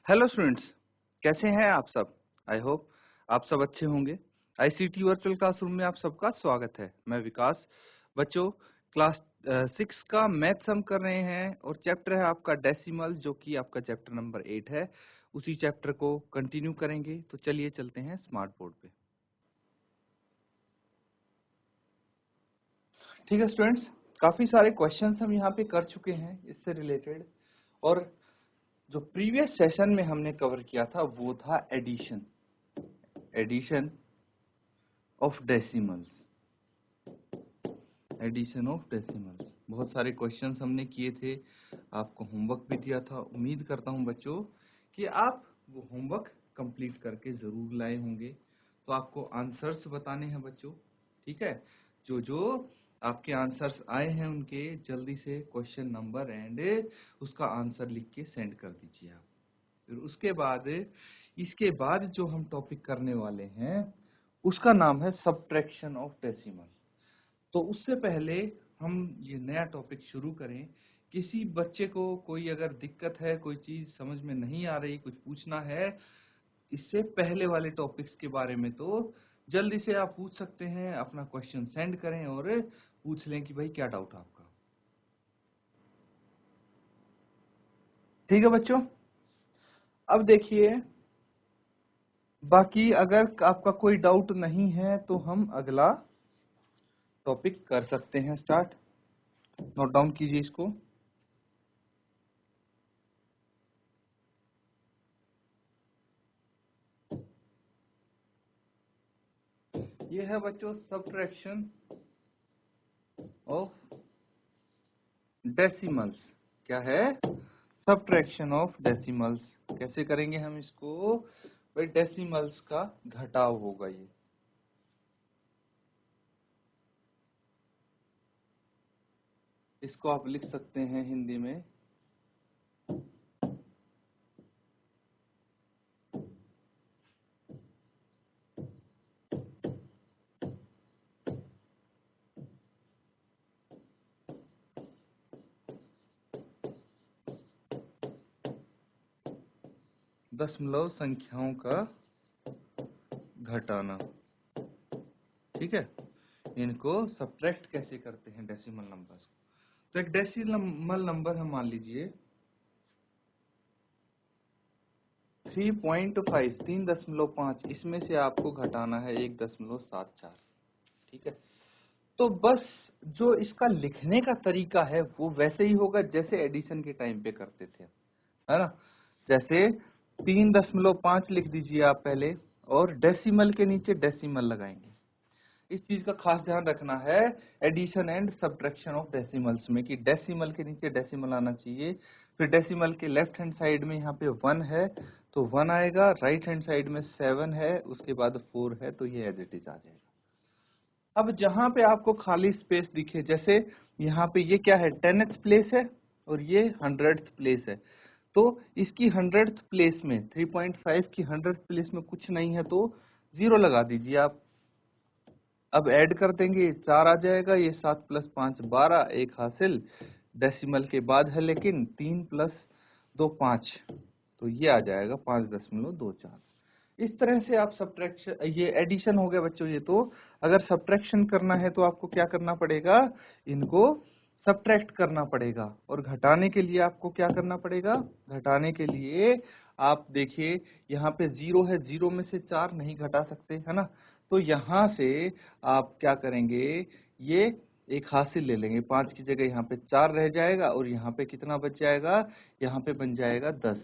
Hello students, कैसे हैं आप सब? आई होप आप सब अच्छे होंगे। आईसीटी वर्चुअल क्लासरूम में आप सबका स्वागत है। मैं विकास। बच्चों, क्लास 6 का मैथ्स हम कर रहे हैं और चैप्टर है आपका डेसिमल, जो कि आपका चैप्टर नंबर 8 है। उसी चैप्टर को कंटिन्यू करेंगे। तो चलिए चलते हैं स्मार्ट बोर्ड पे। ठीक है स्टूडेंट्स, काफी सारे क्वेश्चंस हम यहाँ पे कर चुके हैं इससे रिलेटेड। और जो प्रीवियस सेशन में हमने कवर किया था वो था addition addition of decimals. Addition of decimals, बहुत सारे क्वेश्चंस हमने किए थे, आपको होमवर्क भी दिया था। उम्मीद करता हूं बच्चों कि आप वो होमवर्क कंप्लीट करके जरूर लाए होंगे। तो आपको आंसर्स बताने हैं बच्चों, ठीक है? जो जो आपके आंसर्स आए हैं उनके जल्दी से क्वेश्चन नंबर एंड उसका आंसर लिख के सेंड कर दीजिए आप। फिर इसके बाद जो हम टॉपिक करने वाले हैं उसका नाम है सब्ट्रैक्शन ऑफ डेसिमल। तो उससे पहले हम ये नया टॉपिक शुरू करें, किसी बच्चे को कोई अगर दिक्कत है, कोई चीज समझ में नहीं आ रही, कुछ पूछना है इससे पहले वाले टॉपिक्स के बारे में, तो जल्दी से आप पूछ सकते हैं। अपना क्वेश्चन सेंड करें और पूछ लें कि भाई क्या डाउट है आपका। ठीक है बच्चों, अब देखिए, बाकी अगर आपका कोई डाउट नहीं है तो हम अगला टॉपिक कर सकते हैं स्टार्ट। नोट डाउन कीजिए इसको। ये है बच्चों सब्ट्रैक्शन ऑफ डेसिमल्स। क्या है? Subtraction of decimals. कैसे करेंगे हम इसको? भाई डेसिमल्स का घटाव होगा ये। इसको आप लिख सकते हैं हिंदी में 0.0 संख्याओं का घटाना। ठीक है, इनको सब्ट्रैक्ट कैसे करते हैं डेसिमल नंबर्स को? तो एक डेसिमल नंबर हम मान लीजिए 3.5, 3.5, इसमें से आपको घटाना है 1.74। ठीक है, तो बस जो इसका लिखने का तरीका है वो वैसे ही होगा जैसे एडिशन के टाइम पे करते थे, है ना? जैसे 3.5 लिख दीजिए आप पहले, और डेसिमल के नीचे डेसिमल लगाएंगे। इस चीज का खास ध्यान रखना है addition and subtraction of decimals में, कि डेसिमल के नीचे डेसिमल आना चाहिए। फिर डेसिमल के लेफ्ट हैंड साइड में यहाँ पे 1 है तो 1 आएगा, राइट हैंड साइड में 7 है, उसके बाद 4 है, तो ये एज इट इज आ जाएगा। अब जहां पे आपको खाली स्पेस दिखे, जैसे यहाँ पे ये क्या है, 10th प्लेस है और ये 100th प्लेस है, तो इसकी 100th प्लेस में 3.5 की 100th प्लेस में कुछ नहीं है तो 0 लगा दीजिए आप। अब ऐड कर देंगे, 4 आ जाएगा, ये 7 + 5 12, एक हासिल। डेसिमल के बाद है लेकिन 3 + 2 5, तो ये आ जाएगा 5.24। इस तरह से आप सब्ट्रैक्शन, ये एडिशन हो गया बच्चों। ये तो अगर सब्ट्रैक्शन करना है तो आपको क्या करना पड़ेगा, इनको सब्ट्रैक्ट करना पड़ेगा। और घटाने के लिए आपको क्या करना पड़ेगा? घटाने के लिए आप देखिए यहाँ पे 0 है, 0 में से 4 नहीं घटा सकते, है ना? तो यहाँ से आप क्या करेंगे, ये एक हासिल ले लेंगे, 5 की जगह यहाँ पे 4 रह जाएगा, और यहाँ पे कितना बच जाएगा? यहाँ पे बन जाएगा 10,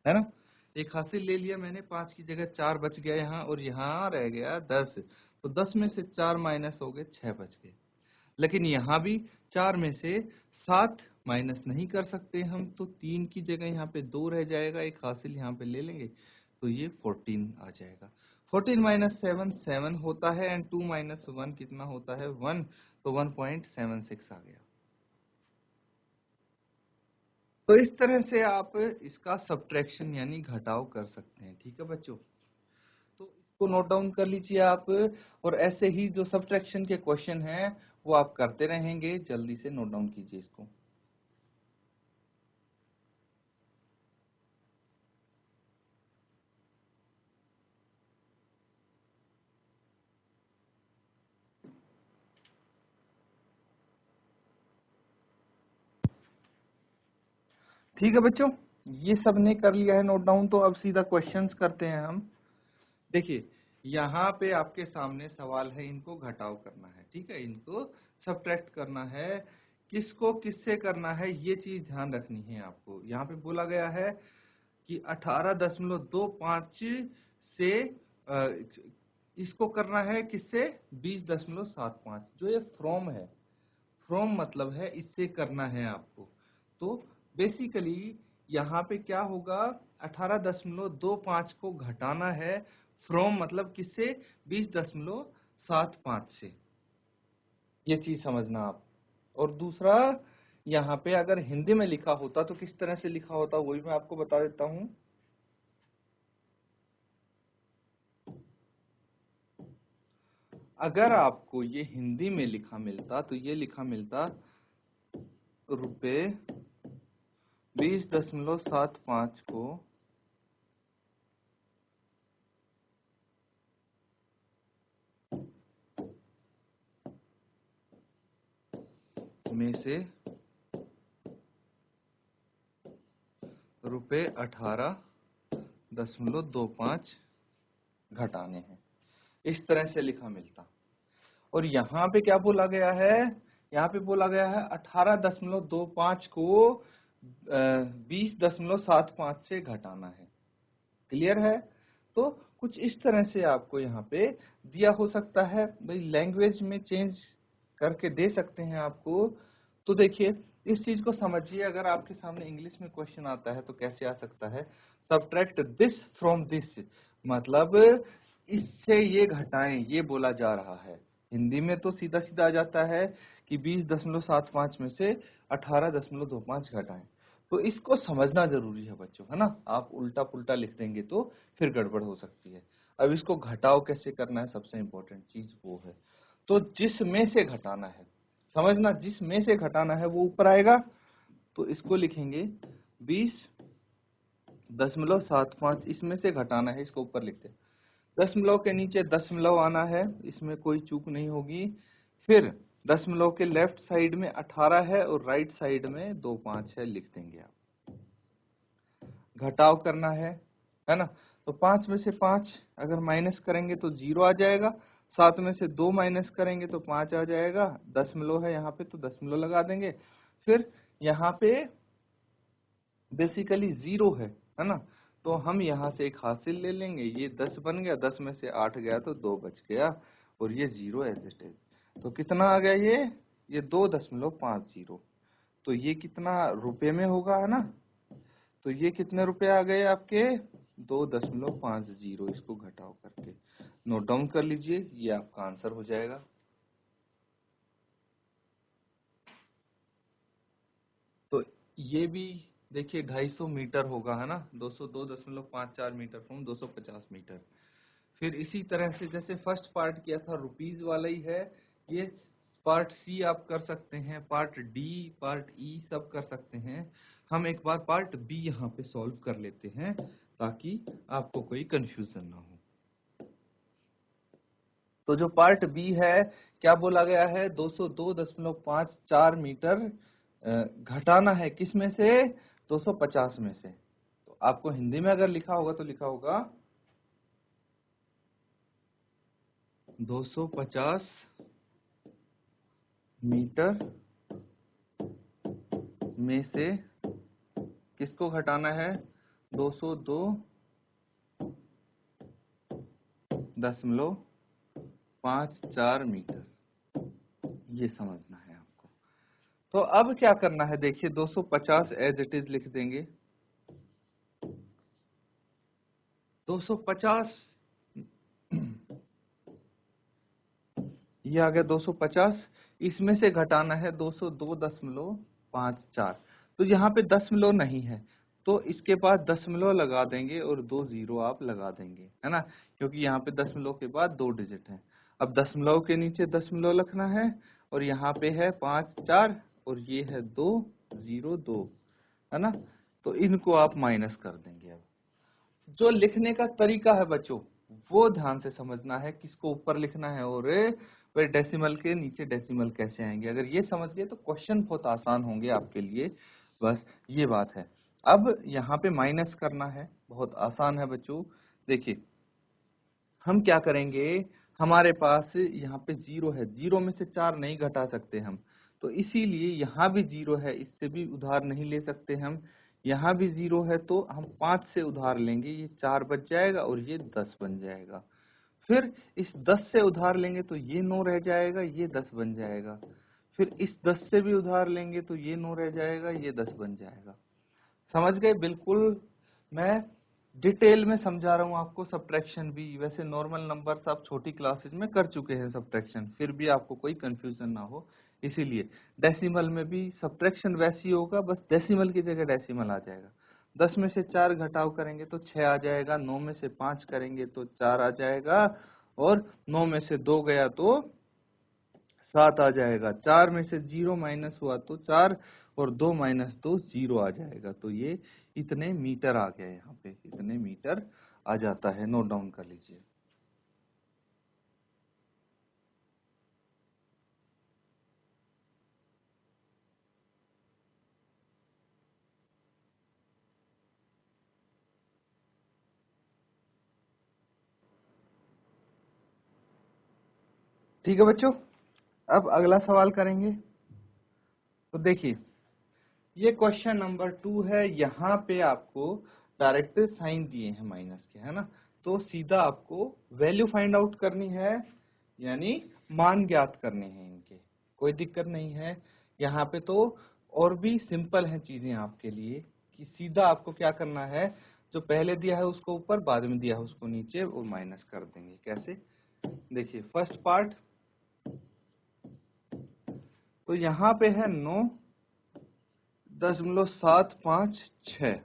है ना? एक हासिल ले लिया मैंने, 5 की जगह 4 बच गया यहाँ, और यहाँ रह गया 10। तो 10 में से 4 माइनस हो गए, 6 बच गए। लेकिन यहाँ भी 4 में से 7 माइनस नहीं कर सकते हम, तो 3 की जगह यहाँ पे 2 रह जाएगा, एक हासिल यहाँ पे ले लेंगे, तो ये 14 आ जाएगा। 14 माइनस 7 7 होता है, एंड 2 माइनस 1 कितना होता है? 1, तो 1.76 आ गया। तो इस तरह से आप इसका सब्ट्रैक्शन यानी घटाव कर सकते हैं। ठीक है बच्चों, तो इसको नोट डाउन कर लीजिए आप, और ऐसे ही जो सब्ट्रैक्शन के क्वेश्चन हैं वो आप करते रहेंगे। जल्दी से नोट डाउन कीजिए इसको। ठीक है बच्चों, ये सब ने कर लिया है नोट डाउन, तो अब सीधा क्वेश्चंस करते हैं हम। देखिए यहाँ पे आपके सामने सवाल है, इनको घटाव करना है, ठीक है, इनको सब्ट्रैक्ट करना है, किसको किससे करना है ये चीज ध्यान रखनी है आपको। यहाँ पे बोला गया है कि 18.25 से इसको करना है किससे, 20.75। जो ये फ्रॉम है, फ्रॉम मतलब है इससे करना है आपको। तो बेसिकली यहाँ पे क्या होगा, 18.25 को घटाना है फ्रॉम मतलब किससे, 20.75 से। ये चीज समझना आप। और दूसरा, यहाँ पे अगर हिंदी में लिखा होता तो किस तरह से लिखा होता वही मैं आपको बता देता हूँ। अगर आपको ये हिंदी में लिखा मिलता तो ये लिखा मिलता रुपए 20.75 को में से रुपए 18.25 घटाने हैं, इस तरह से लिखा मिलता। और यहाँ पे क्या बोला गया है, यहाँ पे बोला गया है 18.25 को 20.75 से घटाना है। क्लियर है? तो कुछ इस तरह से आपको यहाँ पे दिया हो सकता है, भाई लैंग्वेज में चेंज करके दे सकते हैं आपको। तो देखिए इस चीज को समझिए, अगर आपके सामने इंग्लिश में क्वेश्चन आता है तो कैसे आ सकता है, सब्ट्रैक्ट दिस फ्रॉम दिस, मतलब इससे ये घटाएं, ये बोला जा रहा है। हिंदी में तो सीधा सीधा आ जाता है कि 20.75 में से 18.25 घटाएं। तो इसको समझना जरूरी है बच्चों, है ना। आप उल्टा पुल्टा लिख देंगे तो फिर गड़बड़ हो सकती है। अब इसको घटाव कैसे करना है, सबसे इंपॉर्टेंट चीज वो है। तो जिसमें से घटाना है, समझना, जिसमें से घटाना है वो ऊपर आएगा, तो इसको लिखेंगे 20.75, इसमें से घटाना है, इसको ऊपर लिखते हैं। दशमलव के नीचे दशमलव आना है, इसमें कोई चूक नहीं होगी। फिर दशमलव के लेफ्ट साइड में 18 है और राइट साइड में 2 5 है, लिख देंगे आप। घटाव करना है ना। तो 5 में से 5 अगर माइनस करेंगे तो 0 आ जाएगा, 7 में से 2 माइनस करेंगे तो 5 आ जाएगा। दशमलव है यहाँ पे तो दशमलव लगा देंगे। फिर यहाँ पे बेसिकली 0 है ना, तो हम यहाँ से एक हासिल ले लेंगे, ये 10 बन गया, 10 में से 8 गया तो 2 बच गया, और ये 0 एज इट इज। तो कितना आ गया ये 2.50। तो ये कितना रुपए में होगा, है ना। तो ये कितने रुपए आ गए आपके, 2.50। इसको घटाव करके नोट डाउन कर लीजिए, ये आपका आंसर हो जाएगा। तो ये भी देखिए 250 मीटर होगा, है ना, 202.54 मीटर फ्रॉम 250 मीटर। फिर इसी तरह से जैसे फर्स्ट पार्ट किया था रुपीज वाला ही है, ये पार्ट सी आप कर सकते हैं, पार्ट डी, पार्ट ई सब कर सकते हैं। हम एक बार पार्ट बी यहाँ पे सॉल्व कर लेते हैं ताकि आपको कोई कंफ्यूजन ना हो। तो जो पार्ट बी है, क्या बोला गया है, 202.54 मीटर घटाना है, किस में से, 250 में से। तो आपको हिंदी में अगर लिखा होगा तो लिखा होगा 250 मीटर में से किसको घटाना है, 202.54 मीटर, ये समझना है आपको। तो अब क्या करना है, देखिए 250 एज इट इज लिख देंगे। 250 ये आ गया 250, इसमें से घटाना है 202.54। तो यहाँ पे दशमलव नहीं है तो इसके बाद दशमलव लगा देंगे और 2 0 आप लगा देंगे, है ना, क्योंकि यहाँ पे दशमलव के बाद 2 डिजिट है। अब दशमलव के नीचे दशमलव लिखना है, और यहाँ पे है 5 4 और ये है 2 0 2, है ना। तो इनको आप माइनस कर देंगे। अब जो लिखने का तरीका है बच्चों वो ध्यान से समझना है, किसको ऊपर लिखना है और फिर डेसिमल के नीचे डेसिमल कैसे आएंगे। अगर ये समझ गए तो क्वेश्चन बहुत आसान होंगे आपके लिए, बस ये बात है। अब यहाँ पे माइनस करना है, बहुत आसान है बच्चों। देखिए हम क्या करेंगे, हमारे पास यहाँ पे 0 है, 0 में से 4 नहीं घटा सकते हम, तो इसीलिए यहाँ भी 0 है, इससे भी उधार नहीं ले सकते हम। यहाँ भी 0 है तो हम 5 से उधार लेंगे, ये 4 बच जाएगा और ये 10 बन जाएगा। फिर इस 10 से उधार लेंगे तो ये 9 रह जाएगा, ये 10 बन जाएगा। फिर इस 10 से भी उधार लेंगे तो ये 9 रह जाएगा, ये 10 बन जाएगा। समझ गए? बिल्कुल मैं डिटेल में समझा रहा हूँ आपको सब्ट्रैक्शन भी। वैसे नॉर्मल नंबर्स आप छोटी क्लासेस में कर चुके हैं सब्ट्रैक्शन, फिर भी आपको कोई कंफ्यूजन ना हो इसीलिए। डेसिमल में भी सब्ट्रैक्शन वैसी होगा, बस डेसिमल की जगह डेसिमल आ जाएगा। 10 में से 4 घटाव करेंगे तो 6 आ जाएगा, 9 में से 5 करेंगे तो 4 आ जाएगा, और 9 में से 2 गया तो 7 आ जाएगा। 4 में से 0 माइनस हुआ तो 4, और 2 माइनस 2 0 आ जाएगा। तो ये इतने मीटर आ गया, यहाँ पे इतने मीटर आ जाता है, नोट डाउन कर लीजिए। ठीक है बच्चों, अब अगला सवाल करेंगे। तो देखिए ये क्वेश्चन नंबर 2 है, यहाँ पे आपको डायरेक्ट साइन दिए हैं माइनस के, है ना, तो सीधा आपको वैल्यू फाइंड आउट करनी है, यानी मान ज्ञात करने हैं इनके, कोई दिक्कत नहीं है। यहाँ पे तो और भी सिंपल हैं चीजें आपके लिए, कि सीधा आपको क्या करना है, जो पहले दिया है उसको ऊपर, बाद में दिया है उसको नीचे, और माइनस कर देंगे। कैसे? देखिए फर्स्ट पार्ट, तो यहाँ पे है 9.756,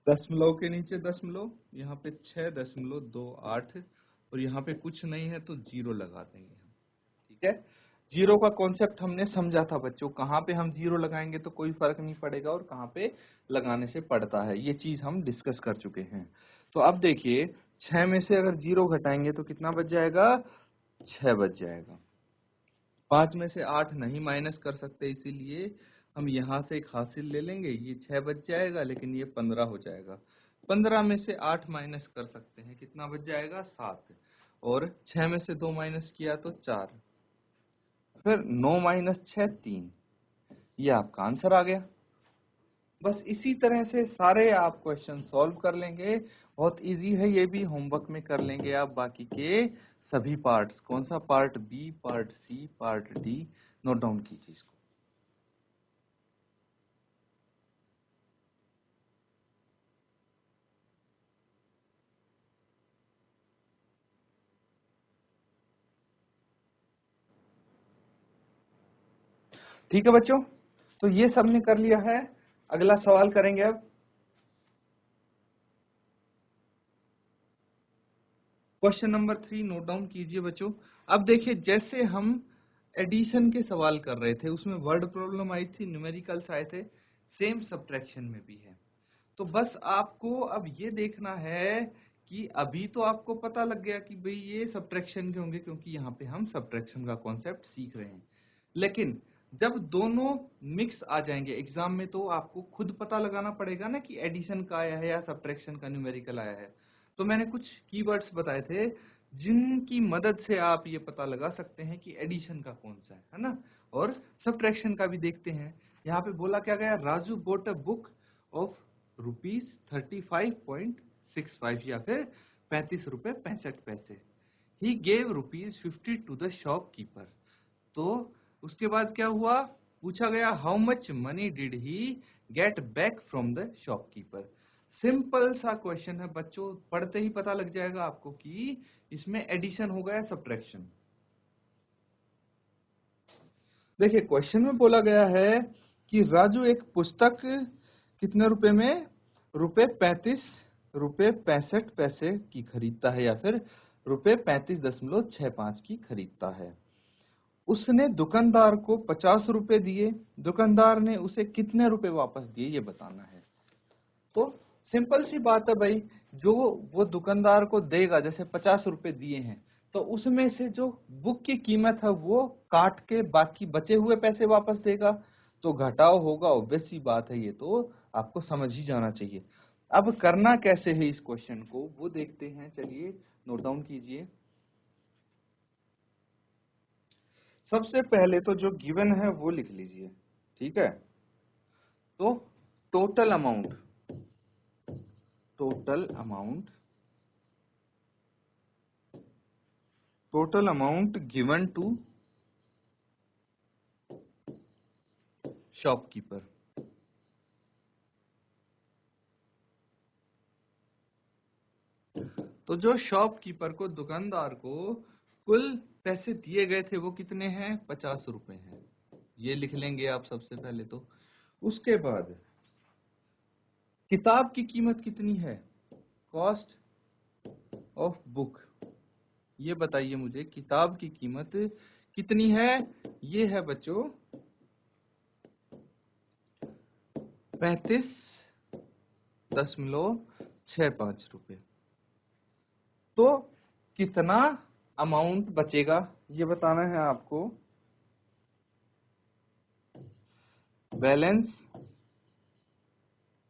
दशमलव के नीचे दशमलव, यहाँ पे 6.28, और यहाँ पे कुछ नहीं है तो 0 लगा देंगे हम। ठीक है, जीरो का कॉन्सेप्ट हमने समझा था बच्चों, कहाँ पे हम 0 लगाएंगे तो कोई फर्क नहीं पड़ेगा और कहाँ पे लगाने से पड़ता है, ये चीज हम डिस्कस कर चुके हैं। तो अब देखिए 6 में से अगर 0 घटाएंगे तो कितना बच जाएगा, 6 बच जाएगा। 5 में से 8 नहीं माइनस कर सकते, इसीलिए हम यहाँ से एक हासिल ले लेंगे, ये 6 बच जाएगा, लेकिन ये 15 हो जाएगा। 15 में से 8 माइनस कर सकते हैं, कितना बच जाएगा, 7, और 6 में से 2 माइनस किया तो 4, फिर 9 माइनस 6 3, ये आपका आंसर आ गया। बस इसी तरह से सारे आप क्वेश्चन सॉल्व कर लेंगे, बहुत इजी है, ये भी होमवर्क में कर लेंगे आप बाकी के सभी पार्ट्स। कौन सा part B, part C, part D, note down कीजिए इसको। ठीक है बच्चों, तो ये सबने कर लिया है, अगला सवाल करेंगे अब। क्वेश्चन नंबर 3 नोट डाउन कीजिए बच्चों। अब देखिए जैसे हम एडिशन के सवाल कर रहे थे, उसमें वर्ड प्रॉब्लम आई थी, न्यूमेरिकल्स आए थे, सेम सब्ट्रैक्शन में भी है। तो बस आपको अब ये देखना है कि अभी तो आपको पता लग गया कि भाई ये सब्ट्रैक्शन के होंगे, क्योंकि यहाँ पे हम सब्ट्रैक्शन का कॉन्सेप्ट सीख रहे हैं। लेकिन जब दोनों मिक्स आ जाएंगे एग्जाम में, तो आपको खुद पता लगाना पड़ेगा ना कि एडिशन का आया है या सब्ट्रैक्शन का न्यूमेरिकल आया है। तो मैंने कुछ कीवर्ड्स बताए थे जिनकी मदद से आप ये पता लगा सकते हैं कि एडिशन का कौन सा है ना, और सब्ट्रैक्शन का भी देखते हैं। यहाँ पे बोला क्या गया, Raju bought a book of ₹35.65, या फिर 35 रुपए 65 पैसे। He gave ₹50 to the shopkeeper. तो उसके बाद क्या हुआ, पूछा गया how much money did he get back from the shopkeeper. Simple सा क्वेश्चन है बच्चों, पढ़ते ही पता लग जाएगा आपको कि इसमें एडिशन हो गया सब्ट्रैक्शन। देखिए क्वेश्चन में बोला गया है कि राजू एक पुस्तक कितने रुपए में, ₹35.65 की खरीदता है, या फिर ₹35.65 की खरीदता है। उसने दुकानदार को 50 रुपए दिए, दुकानदार ने उसे कितने रुपए वापस दिए, ये बताना है। तो सिंपल सी बात है भाई, जो वो दुकानदार को देगा, जैसे 50 रुपए दिए हैं, तो उसमें से जो बुक की कीमत है वो काट के बाकी बचे हुए पैसे वापस देगा। तो घटाव होगा, ऑब्वियस सी बात है, ये तो आपको समझ ही जाना चाहिए। अब करना कैसे है इस क्वेश्चन को वो देखते हैं, चलिए नोट डाउन कीजिए। सबसे पहले तो जो गिवन है वो लिख लीजिए, ठीक है। तो total amount, total amount, total amount given to shopkeeper. तो जो शॉपकीपर को, दुकानदार को कुल पैसे दिए गए थे वो कितने हैं, 50 रुपए हैं। ये लिख लेंगे आप सबसे पहले तो। उसके बाद किताब की कीमत कितनी है, कॉस्ट ऑफ बुक। ये बताइए मुझे, किताब की कीमत कितनी है। ये है बच्चों 35.65 रुपए। तो कितना अमाउंट बचेगा ये बताना है आपको। बैलेंस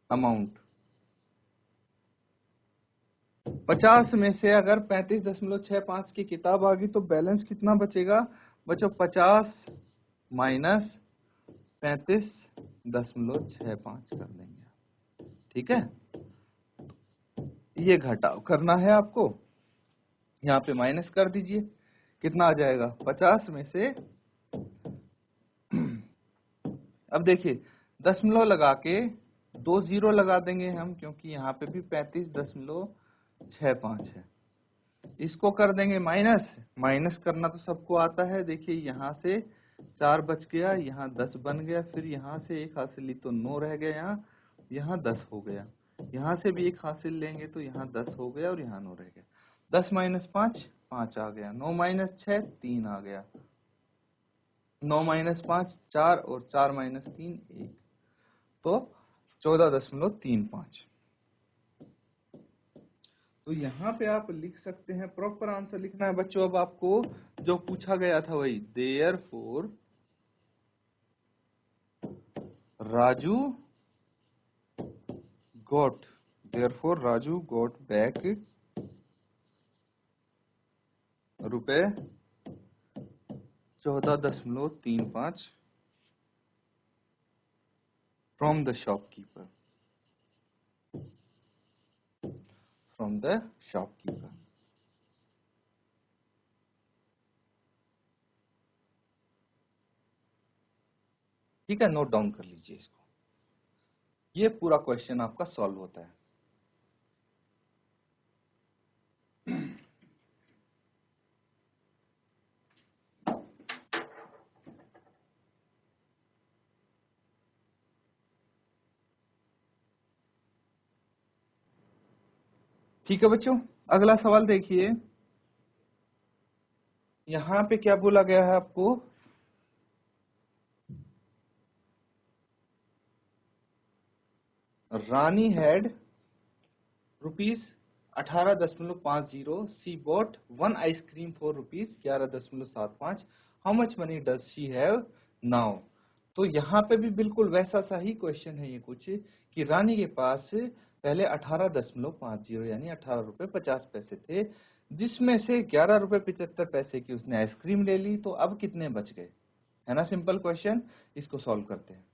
अमाउंट 50 में से अगर 35.65 की किताब आ गई तो बैलेंस कितना बचेगा बच्चों, 50 माइनस 35.65 कर देंगे, ठीक है। ये घटाव करना है आपको, यहाँ पे माइनस कर दीजिए, कितना आ जाएगा 50 में से। अब देखिए दशमलव लगा के 2 जीरो लगा देंगे हम, क्योंकि यहाँ पे भी 35.65 है। इसको कर देंगे माइनस, माइनस करना तो सबको आता है। देखिए यहाँ से 4 बच गया, यहाँ 10 बन गया, फिर यहाँ से 1 हासिल ली तो 9 रह गया, यहाँ 10 हो गया। यहाँ से भी 1 हासिल लेंगे तो यहाँ 10 हो गया और यहाँ 9 रह गया। 10 माइनस 5, 5 आ गया। 9 माइनस 6, 3 आ गया। 9 माइनस 5, 4, और 4 माइनस 3, 1, तो 14.35। तो यहाँ पे आप लिख सकते हैं, प्रॉपर आंसर लिखना है बच्चों। अब आपको जो पूछा गया था वही, therefore Raju got, therefore Raju got back रुपए 14.35 from the shopkeeper, from the shopkeeper. ठीक है, नोट डाउन कर लीजिए इसको। ये पूरा क्वेश्चन आपका सॉल्व होता है। ठीक है बच्चों, अगला सवाल देखिए। यहाँ पे क्या बोला गया है आपको, Rani had ₹18.50, she bought one ice cream for ₹11.75। How much money does she have now. तो यहाँ पे भी बिल्कुल वैसा सा ही क्वेश्चन है ये कुछ, कि रानी के पास पहले 18.50 यानी 18 रुपए 50 पैसे थे, जिसमें से 11 रुपए 75 पैसे की उसने आइसक्रीम ले ली। तो अब कितने बच गए, है ना सिंपल क्वेश्चन। इसको सॉल्व करते हैं।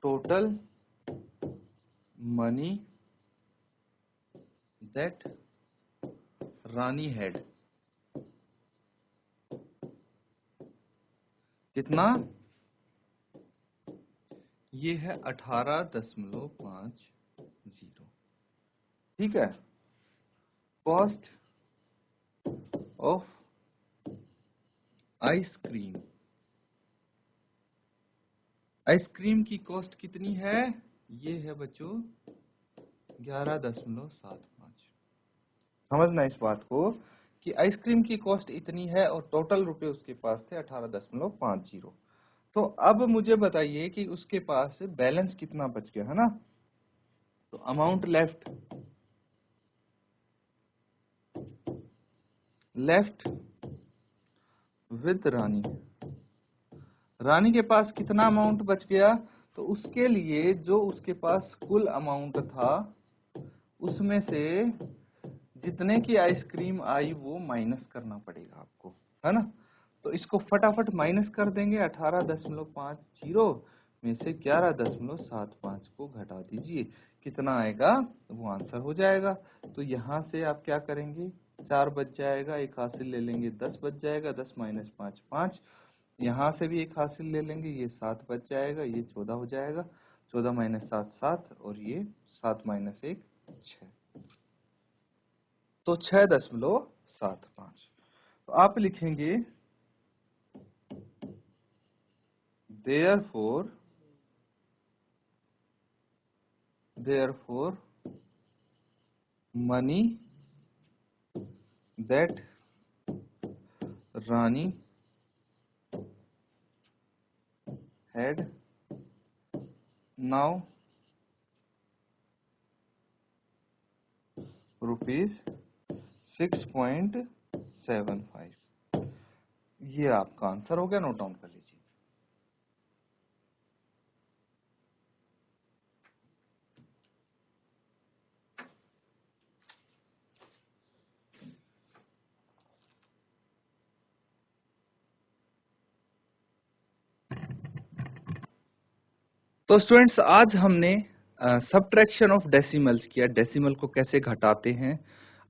Total money that Rani had, कितना, ये है 18.50। ठीक है। कॉस्ट ऑफ आइसक्रीम, आइसक्रीम की कॉस्ट कितनी है, ये है बच्चों 11.75। समझना इस बात को कि आइसक्रीम की कॉस्ट इतनी है और टोटल रुपए उसके पास थे 18.50। तो अब मुझे बताइए कि उसके पास बैलेंस कितना बच गया, है ना। तो अमाउंट लेफ्ट विद रानी, रानी के पास कितना अमाउंट बच गया, तो उसके लिए जो उसके पास कुल अमाउंट था उसमें से जितने की आइसक्रीम आई वो माइनस करना पड़ेगा आपको, है ना। तो इसको फटाफट माइनस कर देंगे। 18.50 में से 11.75 को घटा दीजिए, कितना आएगा वो आंसर हो जाएगा। तो यहाँ से आप क्या करेंगे, 4 बच जाएगा, एक हासिल ले लेंगे, 10 बच जाएगा, 10 माइनस 5 5, यहाँ से भी एक हासिल ले लेंगे, ये 7 बच जाएगा, ये 14 हो जाएगा, 14 माइनस 7 7, और ये 7 माइनस 1 6, तो 6.75। तो आप लिखेंगे therefore money that Rani had now ₹6.75। ये आपका आंसर हो गया, नोट डाउन कर लीजिए। तो स्टूडेंट्स आज हमने सब्ट्रैक्शन ऑफ डेसिमल्स किया, डेसिमल को कैसे घटाते हैं।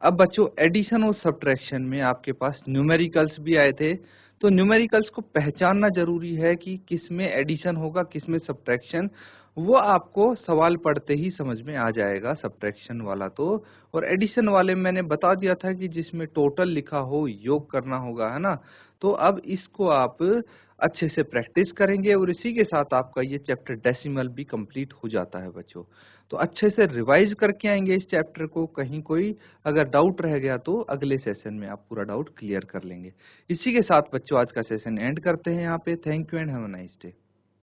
अब बच्चों एडिशन और सब्ट्रैक्शन में आपके पास न्यूमेरिकल्स भी आए थे, तो न्यूमेरिकल्स को पहचानना जरूरी है कि किसमें एडिशन होगा किसमें सब्ट्रैक्शन, वो आपको सवाल पढ़ते ही समझ में आ जाएगा सब्ट्रैक्शन वाला तो। और एडिशन वाले में मैंने बता दिया था कि जिसमें टोटल लिखा हो योग करना होगा, है ना। तो अब इसको आप अच्छे से प्रैक्टिस करेंगे और इसी के साथ आपका ये चैप्टर डेसिमल भी कंप्लीट हो जाता है बच्चों। तो अच्छे से रिवाइज करके आएंगे इस चैप्टर को, कहीं कोई अगर डाउट रह गया तो अगले सेशन में आप पूरा डाउट क्लियर कर लेंगे। इसी के साथ बच्चों आज का सेशन एंड करते हैं यहाँ पे। Thank you and have a nice day.